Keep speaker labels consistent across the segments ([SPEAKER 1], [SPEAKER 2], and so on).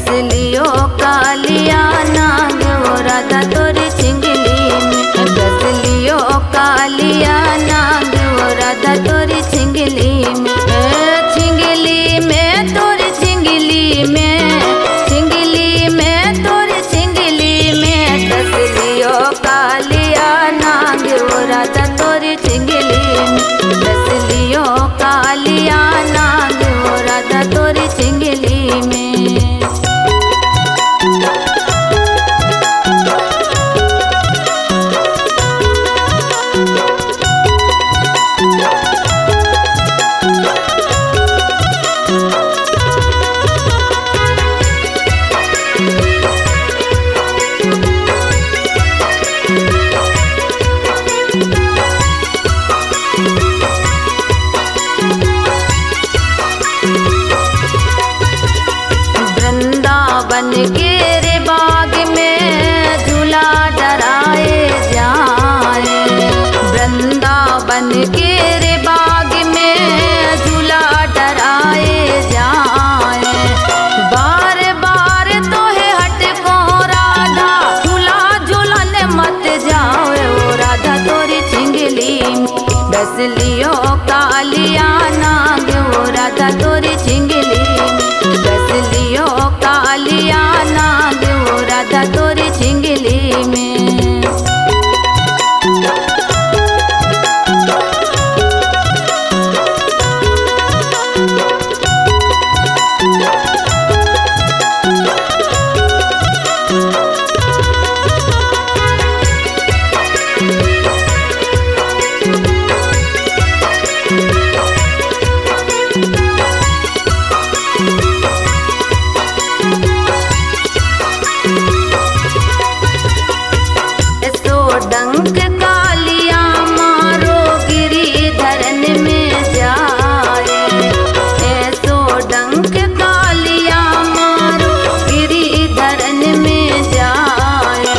[SPEAKER 1] डस लियो कालिया नाग वो राधा तोरी छिंगली में, डस लियो कालिया नाग वो राधा तोरी छिंगली में, छिंगली में तोरी छिंगली में, छिंगली में तोरी छिंगली में, डस लियो कालिया नाग वो राधा तोरी छिंगली में, डस लियो कालिया नाग वो राधा तोरी छिंगली में। वृंदावन के रे बाग में झूला डराए जाए, वृंदावन के रे बाग में झूला डराए जाए, बार बार तो है हट को राधा झूला झूलन मत जाओ, ओ राधा तोरी छिंगली में, डस लियो कालिया नाग वो राधा तोरी छिंगली में, डस लियो कालिया नाग वो राधा तोरी छिंगली में। डंक कालिया मारो गिरिधरन में जाए, ऐसो डंक कालिया मारो गिरिधरन में जाए,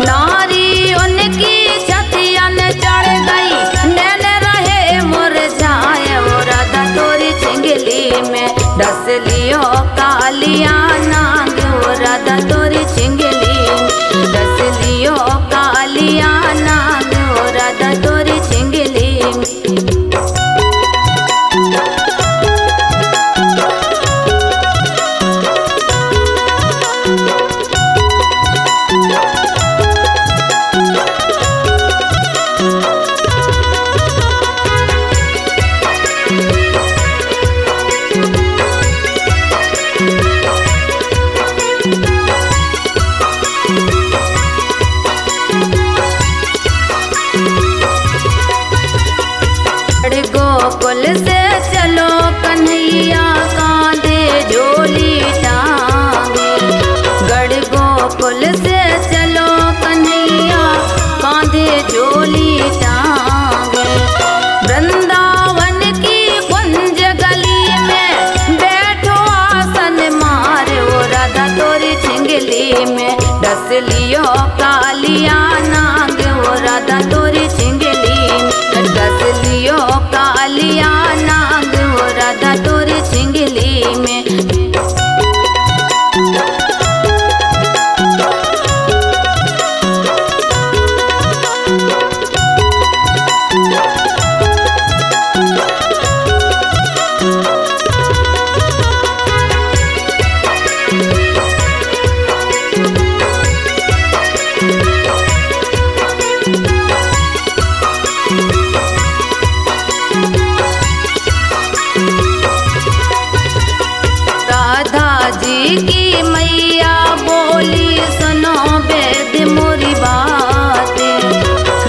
[SPEAKER 1] नारी उनकी छतियन चढ़ गई नैन रहे मुरझाए, वो राधा तोरी छिंगली में, डस लियो कालिया नाग वो राधा तोरी छिंगली में, डस लियो कालिया नाग वो राधा तोरी छिंगली में। गोकुल से चलो कन्हैया कांधे झोली टांगे, गढ़ गोकुल से चलो कन्हैया कांधे झोली टांगे, वृंदावन की कुंज गली में बैठो आसन मारे, वो राधा तोरी छिंगली में, डस लियो कालिया नाग वो राधा तोरी छिंगली में, डस लियो कालिया नाग वो राधा तोरी छिंगली में। राधा जी की मैया बोली सुनो वेद मोरी बातें,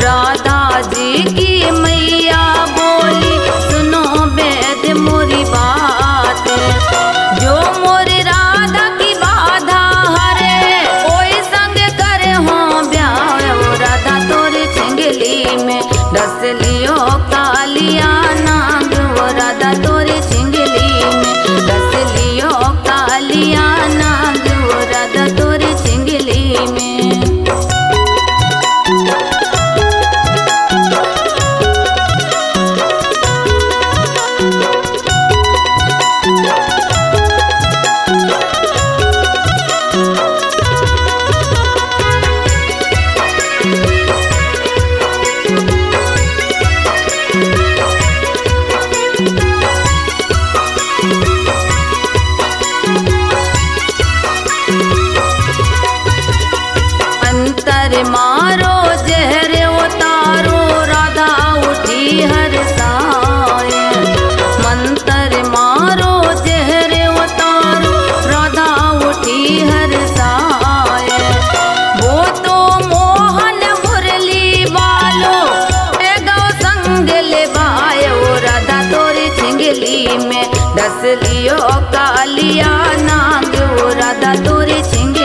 [SPEAKER 1] राधा जी की मैया बोली सुनो वेद मोरी बातें, जो मोरी राधा की बाधा हरे कोई संग करे हो ब्याह, वो राधा तोरी छिंगली में, डस लियो कालिया नाग वो राधा तोरी छिंगली में, डस लियो कालिया नाग वो राधा तोरी छिंगली में। डस लियो कालिया नाग वो राधा तोरी छिंगली